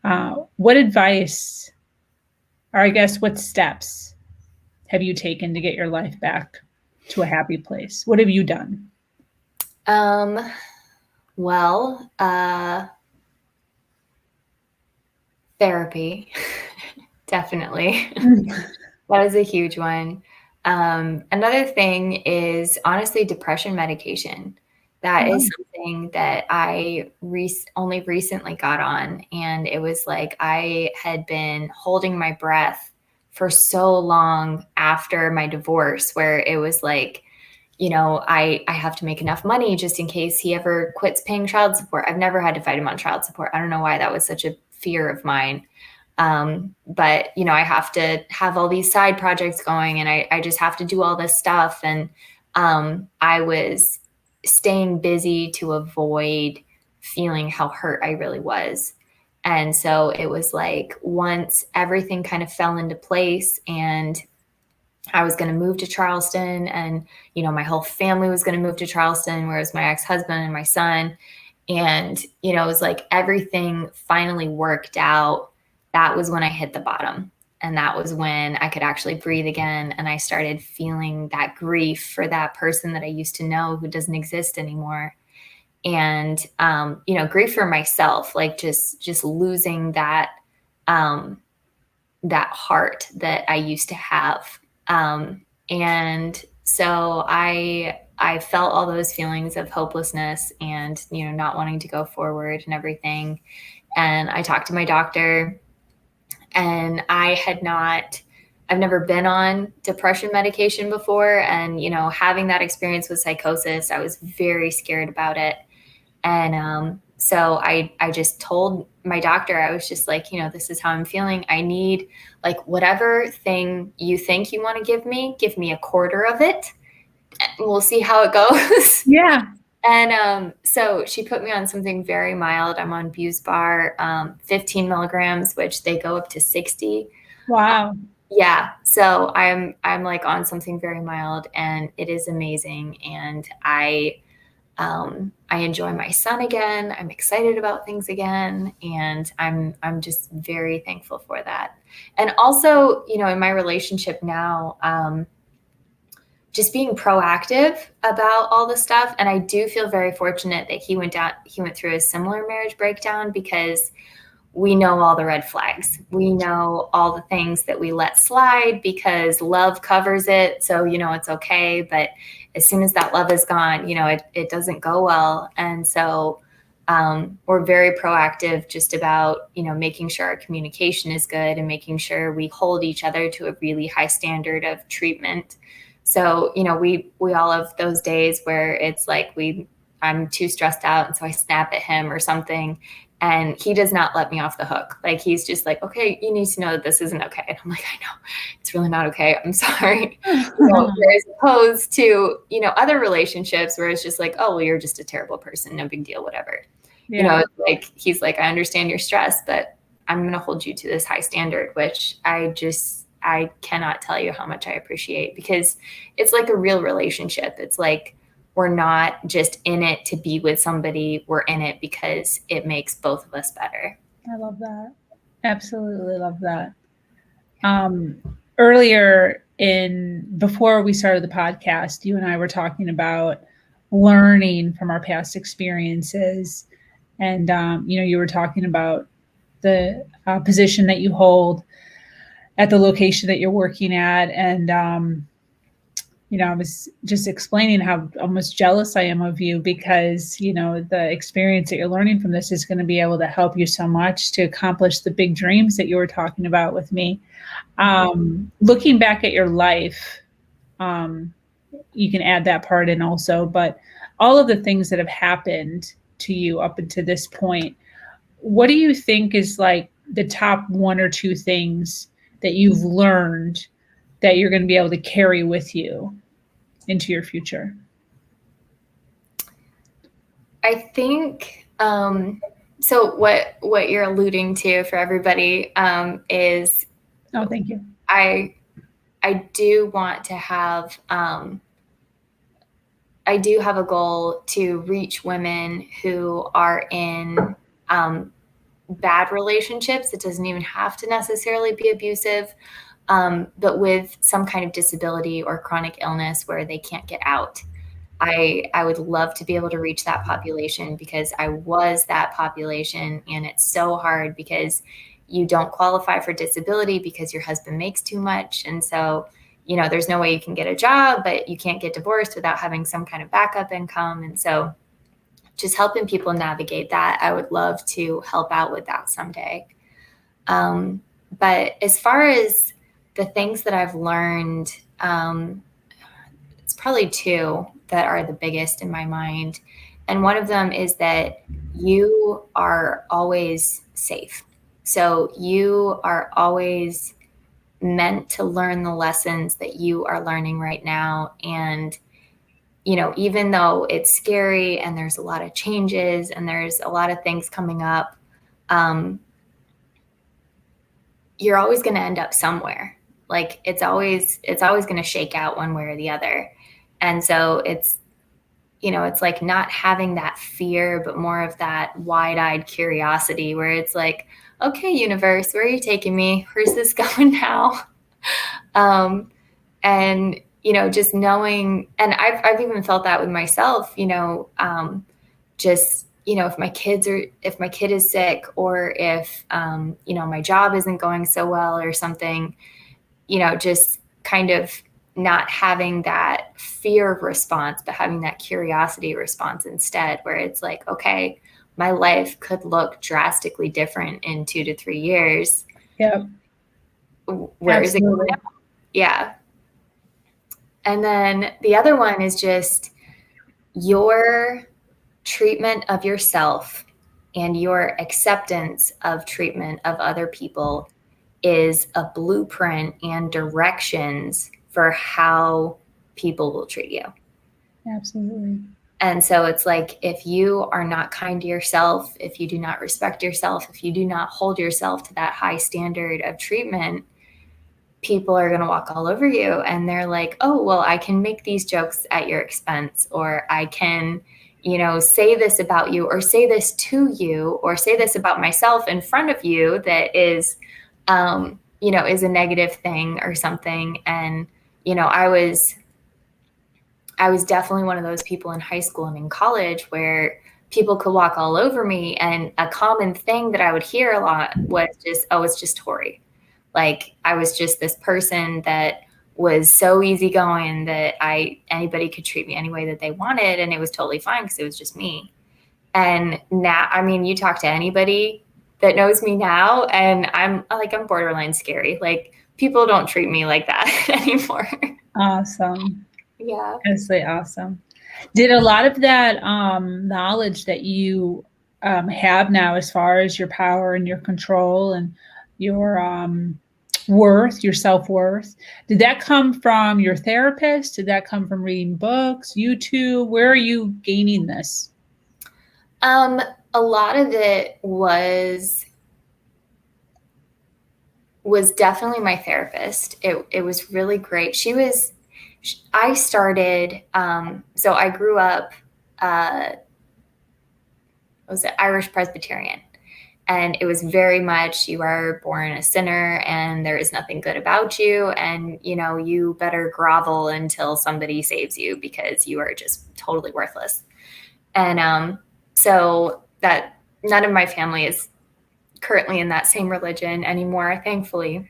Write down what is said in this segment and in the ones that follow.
What advice, or I guess what steps have you taken to get your life back to a happy place? What have you done? Well, therapy, definitely. That is a huge one. Another thing is honestly depression medication. That Wow. is something that I only recently got on. And it was like I had been holding my breath for so long after my divorce, where it was like, I have to make enough money just in case he ever quits paying child support. I've never had to fight him on child support. I don't know why that was such a fear of mine. But I have to have all these side projects going, and I just have to do all this stuff. And I was staying busy to avoid feeling how hurt I really was. And so it was like once everything kind of fell into place and I was going to move to Charleston, and my whole family was going to move to Charleston, whereas my ex-husband and my son. And it was like everything finally worked out. That was when I hit the bottom, and that was when I could actually breathe again, and I started feeling that grief for that person that I used to know who doesn't exist anymore. And grief for myself, like just losing that heart that I used to have. And so I felt all those feelings of hopelessness and, not wanting to go forward and everything. And I talked to my doctor, and I've never been on depression medication before. And, having that experience with psychosis, I was very scared about it. And so I just told my doctor, I was just like, this is how I'm feeling. I need, like, whatever thing you think you want to give me a quarter of it. And we'll see how it goes. Yeah. And so she put me on something very mild. I'm on Buspar, 15 milligrams, which they go up to 60. Wow. Yeah. So I'm like on something very mild, and it is amazing. And I enjoy my son again. I'm excited about things again, and I'm just very thankful for that. And also, in my relationship now, just being proactive about all the stuff. And I do feel very fortunate that he went through a similar marriage breakdown, because we know all the red flags. We know all the things that we let slide because love covers it. So, it's okay. But as soon as that love is gone, it doesn't go well. And so we're very proactive just about, making sure our communication is good and making sure we hold each other to a really high standard of treatment. So, we all have those days where it's like I'm too stressed out, and so I snap at him or something. And he does not let me off the hook. Like, he's just like, okay, you need to know that this isn't okay. And I'm like, I know, it's really not okay. I'm sorry. As opposed to, other relationships where it's just like, oh, well, you're just a terrible person. No big deal, whatever. Yeah. Like, he's like, I understand your stress, but I'm going to hold you to this high standard, which I cannot tell you how much I appreciate, because it's like a real relationship. It's like, we're not just in it to be with somebody. We're in it because it makes both of us better. I love that. Absolutely love that. Um, Earlier before we started the podcast, you and I were talking about learning from our past experiences. And, you were talking about the position that you hold at the location that you're working at. And, I was just explaining how almost jealous I am of you, because, the experience that you're learning from this is going to be able to help you so much to accomplish the big dreams that you were talking about with me. Looking back at your life, um, you can add that part in also, but all of the things that have happened to you up until this point, what do you think is like the top one or two things that you've learned that you're going to be able to carry with you into your future? I think so. What you're alluding to for everybody is, Oh, thank you. I do want to have I do have a goal to reach women who are in bad relationships. It doesn't even have to necessarily be abusive, but with some kind of disability or chronic illness where they can't get out. I would love to be able to reach that population, because I was that population, and it's so hard because you don't qualify for disability because your husband makes too much. And so, there's no way you can get a job, but you can't get divorced without having some kind of backup income. And so just helping people navigate that, I would love to help out with that someday. But as far as the things that I've learned, it's probably two that are the biggest in my mind. And one of them is that you are always safe. So you are always meant to learn the lessons that you are learning right now. And, even though it's scary and there's a lot of changes and there's a lot of things coming up, you're always going to end up somewhere. Like it's always going to shake out one way or the other. And so it's like not having that fear, but more of that wide-eyed curiosity where it's like, okay, universe, where are you taking me? Where's this going now? And, just knowing, and I've even felt that with myself, just, if my kid is sick, or if, my job isn't going so well or something, just kind of not having that fear response, but having that curiosity response instead, where it's like, okay, my life could look drastically different in 2 to 3 years. Yeah. Where is it going now? Yeah. And then the other one is just your treatment of yourself and your acceptance of treatment of other people is a blueprint and directions for how people will treat you. Absolutely. And so it's like, if you are not kind to yourself, if you do not respect yourself, if you do not hold yourself to that high standard of treatment, people are going to walk all over you. And they're like, oh, well, I can make these jokes at your expense, or I can, say this about you, or say this to you, or say this about myself in front of you that is, is a negative thing or something. And, I was definitely one of those people in high school and in college where people could walk all over me. And a common thing that I would hear a lot was just, oh, it's just Torie. Like I was just this person that was so easygoing that anybody could treat me any way that they wanted. And it was totally fine because it was just me. And now, you talk to anybody that knows me now, and I'm borderline scary. Like people don't treat me like that anymore. Awesome. Yeah. Absolutely awesome. Did a lot of that knowledge that you have now, as far as your power and your control and your worth, your self-worth, did that come from your therapist? Did that come from reading books, YouTube? Where are you gaining this? A lot of it was definitely my therapist. It was really great. I started, so I grew up, was it Irish Presbyterian? And it was very much, you are born a sinner and there is nothing good about you. And, you better grovel until somebody saves you because you are just totally worthless. And so that none of my family is currently in that same religion anymore, thankfully.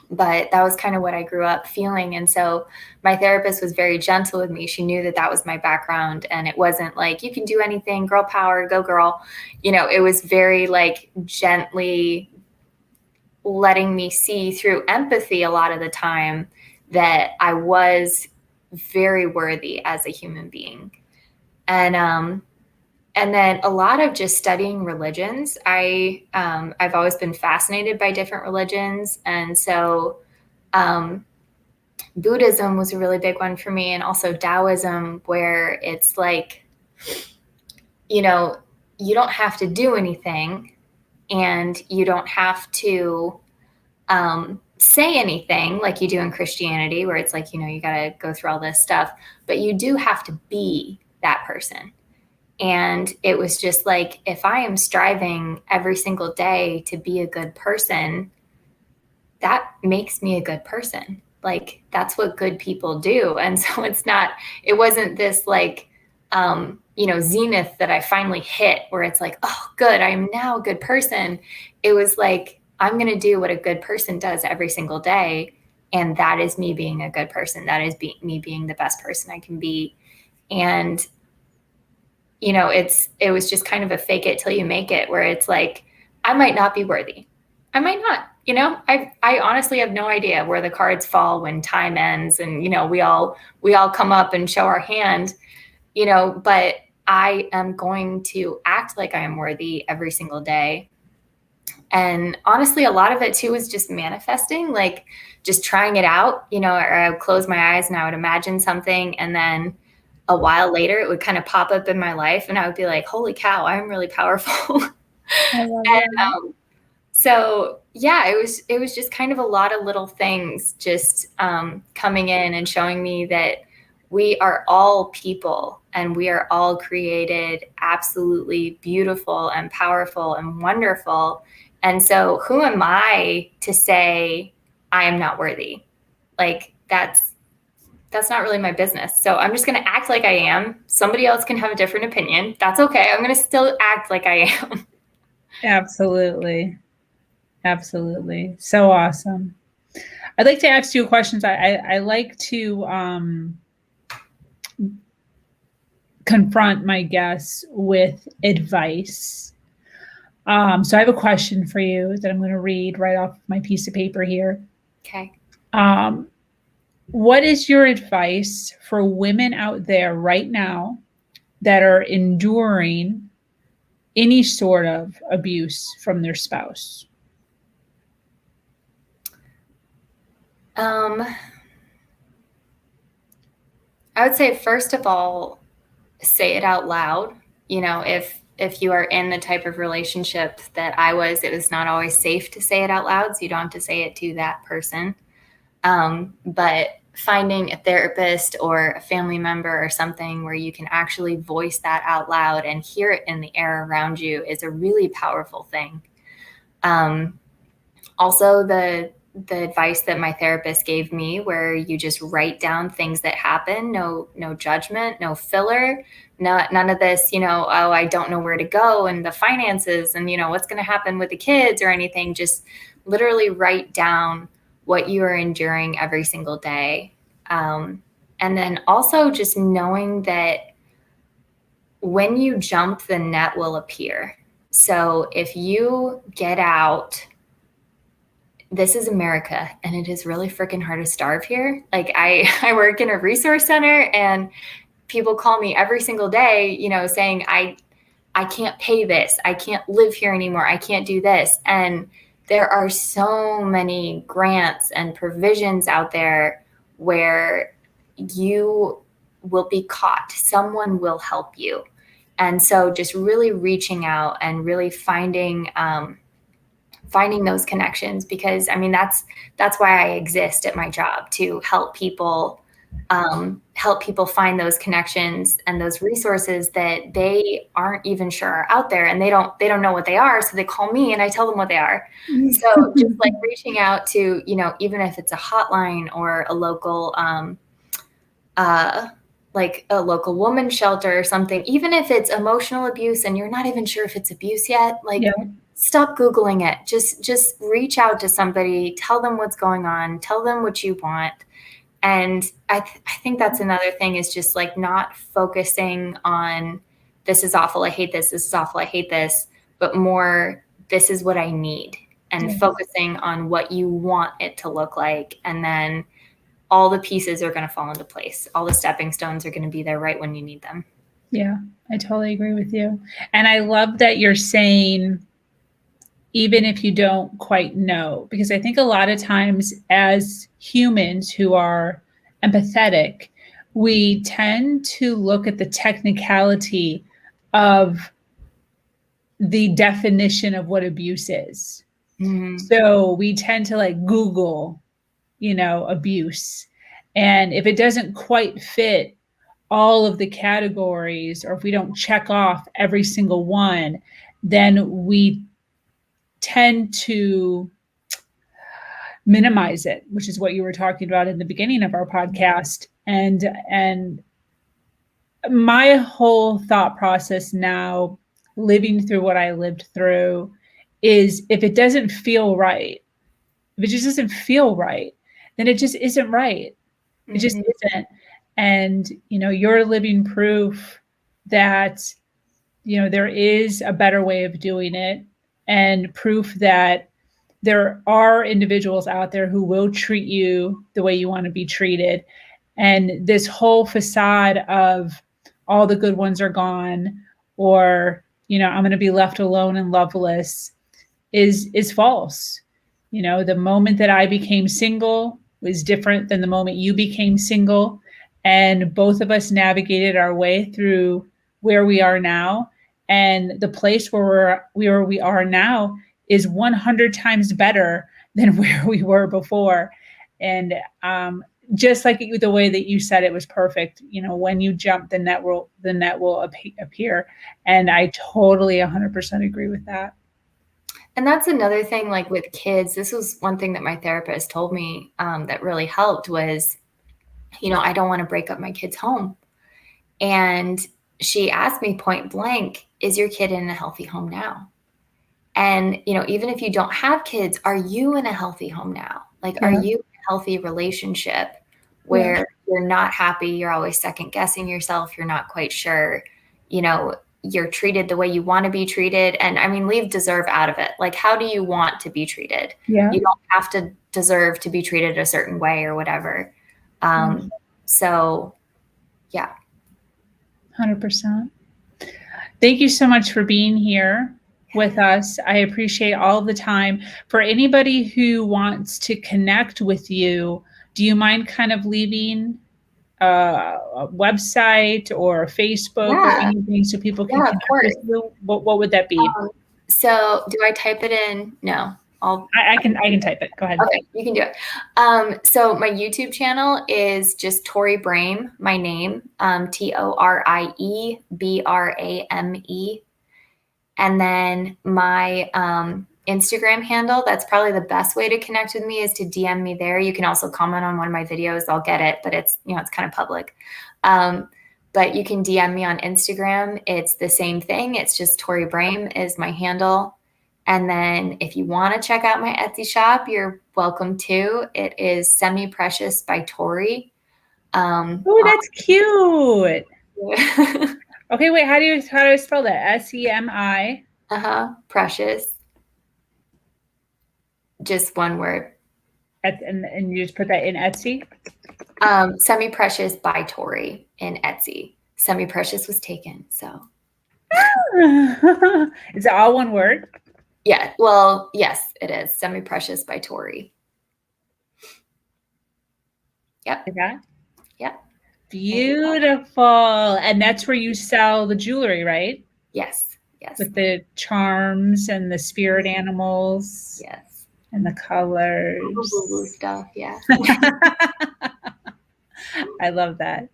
But that was kind of what I grew up feeling. And so my therapist was very gentle with me. She knew that that was my background. And it wasn't like, you can do anything, girl power, go girl. It was very like gently letting me see through empathy a lot of the time that I was very worthy as a human being. And then a lot of just studying religions. I've always been fascinated by different religions. And so Buddhism was a really big one for me, and also Taoism, where it's like, you don't have to do anything, and you don't have to say anything like you do in Christianity, where it's like, you got to go through all this stuff, but you do have to be that person. And it was just like, if I am striving every single day to be a good person, that makes me a good person. Like, that's what good people do. And so it wasn't this like, zenith that I finally hit where it's like, oh, good, I'm now a good person. It was like, I'm going to do what a good person does every single day. And that is me being a good person. That is me being the best person I can be. And, it was just kind of a fake it till you make it, where it's like, I might not be worthy. I might not, I honestly have no idea where the cards fall when time ends and, we all come up and show our hand, but I am going to act like I am worthy every single day. And honestly, a lot of it too is just manifesting, like just trying it out, or I would close my eyes and I would imagine something. And then a while later, it would kind of pop up in my life and I would be like, holy cow, I'm really powerful. I love And that. so yeah, it was just kind of a lot of little things just coming in and showing me that we are all people and we are all created absolutely beautiful and powerful and wonderful. And so who am I to say I am not worthy? Like, that's not really my business. So I'm just going to act like I am. Somebody else can have a different opinion. That's okay. I'm going to still act like I am. Absolutely. Absolutely. So awesome. I'd like to ask you questions. I like to confront my guests with advice. So I have a question for you that I'm going to read right off my piece of paper here. Okay. What is your advice for women out there right now that are enduring any sort of abuse from their spouse? I would say, first of all, say it out loud. If you are in the type of relationship that I was, it was not always safe to say it out loud. So you don't have to say it to that person. But finding a therapist or a family member or something where you can actually voice that out loud and hear it in the air around you is a really powerful thing. Also, the advice that my therapist gave me, where you just write down things that happen, no judgment, no filler, none of this, oh, I don't know where to go and the finances and, what's going to happen with the kids or anything. Just literally write down what you are enduring every single day. And then also just knowing that when you jump, the net will appear. So if you get out, this is America and it is really freaking hard to starve here. Like I work in a resource center and people call me every single day, saying, I can't pay this. I can't live here anymore. I can't do this. And there are so many grants and provisions out there where you will be caught. Someone will help you. And so just really reaching out and really finding those connections, because that's why I exist at my job, to help people find those connections and those resources that they aren't even sure are out there, and they don't know what they are. So they call me and I tell them what they are. So just like reaching out to, even if it's a hotline or a local, like a local woman's shelter or something, even if it's emotional abuse and you're not even sure if it's abuse yet, like, yeah. Stop Googling it. Just reach out to somebody, tell them what's going on, tell them what you want. And I think that's another thing, is just like not focusing on this is awful, I hate this is awful, I hate this, but more this is what I need, and yes. Focusing on what you want it to look like. And then all the pieces are going to fall into place. All the stepping stones are going to be there right when you need them. Yeah, I totally agree with you. And I love that you're saying, even if you don't quite know, because I think a lot of times as humans who are empathetic, we tend to look at the technicality of the definition of what abuse is. Mm-hmm. So we tend to like Google, abuse. And if it doesn't quite fit all of the categories, or if we don't check off every single one, then we tend to minimize it, which is what you were talking about in the beginning of our podcast. And my whole thought process now, living through what I lived through, is if it doesn't feel right, if it just doesn't feel right, then it just isn't right. It just isn't. And, you're living proof that, there is a better way of doing it, and proof that there are individuals out there who will treat you the way you want to be treated. And this whole facade of all the good ones are gone, or, I'm going to be left alone and loveless, is false. The moment that I became single was different than the moment you became single. And both of us navigated our way through where we are now. And the place where we are now is 100 times better than where we were before. And just like the way that you said it was perfect, when you jump, the net will appear. And I totally 100% agree with that. And that's another thing, like with kids, this was one thing that my therapist told me that really helped was, I don't want to break up my kid's home. And she asked me point blank, is your kid in a healthy home now? And, even if you don't have kids, are you in a healthy home now? Like, are you in a healthy relationship where you're not happy? You're always second guessing yourself. You're not quite sure, you're treated the way you want to be treated. And I mean, leave deserve out of it. Like, how do you want to be treated? Yeah. You don't have to deserve to be treated a certain way or whatever. So yeah. 100%. Thank you so much for being here with us. I appreciate all the time. For anybody who wants to connect with you, do you mind kind of leaving a website or Facebook or anything so people can connect with you? What would that be? So do I type it in? No. I can type it. Go ahead. Okay, you can do it. So my YouTube channel is just Torie Brame, my name, TorieBrame. And then my Instagram handle, that's probably the best way to connect with me, is to DM me there. You can also comment on one of my videos. I'll get it, but it's, it's kind of public. But you can DM me on Instagram. It's the same thing. It's just Torie Brame is my handle. And then if you want to check out my Etsy shop, you're welcome to. It is Semi Precious by Torie. Oh, that's cute. Okay, wait, how do I spell that? SEMI. Precious. Just one word. And you just put that in Etsy? Semi Precious by Torie in Etsy. Semi Precious was taken, so. Is it all one word? Yeah, well, yes, it is. Semi Precious by Torie. Yep. Okay. Yep. Beautiful. And that's where you sell the jewelry, right? Yes. Yes. With the charms and the spirit animals. Yes. And the colors. Blue stuff, yeah. I love that.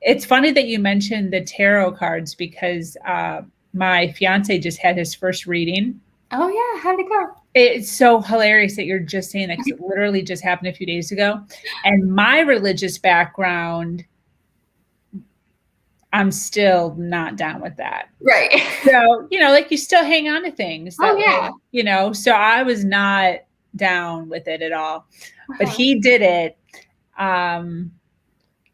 It's funny that you mentioned the tarot cards because my fiance just had his first reading. Oh, yeah. How did it go? It's so hilarious that you're just saying that because it literally just happened a few days ago. And my religious background, I'm still not down with that. Right. So, like you still hang on to things. Oh, yeah. So I was not down with it at all. But he did it.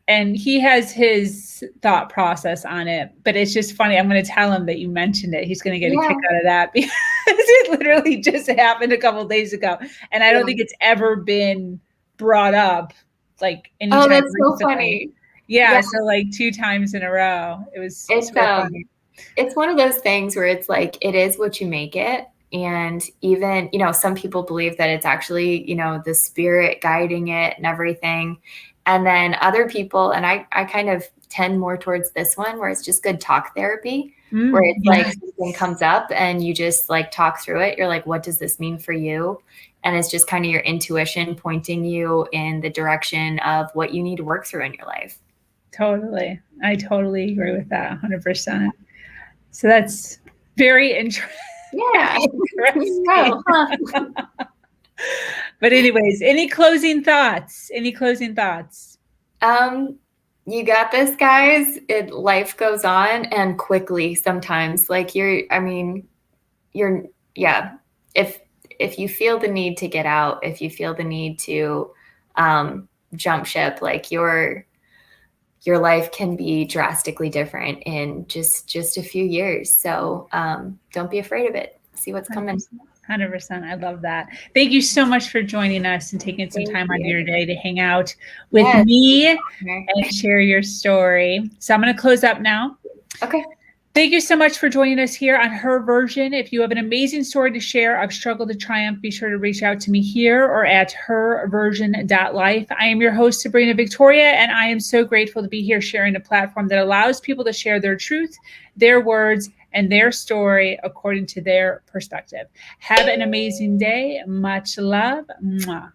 And he has his thought process on it, but it's just funny. I'm going to tell him that you mentioned it. He's going to get a kick out of that because it literally just happened a couple of days ago. And I don't think it's ever been brought up like anytime. Oh, that's recently. So funny. Yeah. So like 2 times in a row, it's funny. It's one of those things where it's like, it is what you make it. And even, some people believe that it's actually, the spirit guiding it and everything. And then other people, and I kind of tend more towards this one where it's just good talk therapy, where it's like something comes up and you just like talk through it. You're like, what does this mean for you? And it's just kind of your intuition pointing you in the direction of what you need to work through in your life. Totally. I totally agree with that 100%. So that's very Yeah. interesting. No, huh? But anyways, any closing thoughts? Any closing thoughts? You got this, guys. Life goes on, and quickly sometimes. Like yeah. If you feel the need to get out, if you feel the need to jump ship, like your life can be drastically different in just a few years. So don't be afraid of it. See what's coming. 100%. I love that. Thank you so much for joining us and taking some time out of your day to hang out with me and share your story. So I'm going to close up now. Okay. Thank you so much for joining us here on Her Version. If you have an amazing story to share of struggle to triumph, be sure to reach out to me here or at herversion.life. I am your host, Sabrina Victoria, and I am so grateful to be here sharing a platform that allows people to share their truth, their words, and their story according to their perspective. Have an amazing day. Much love. Mwah.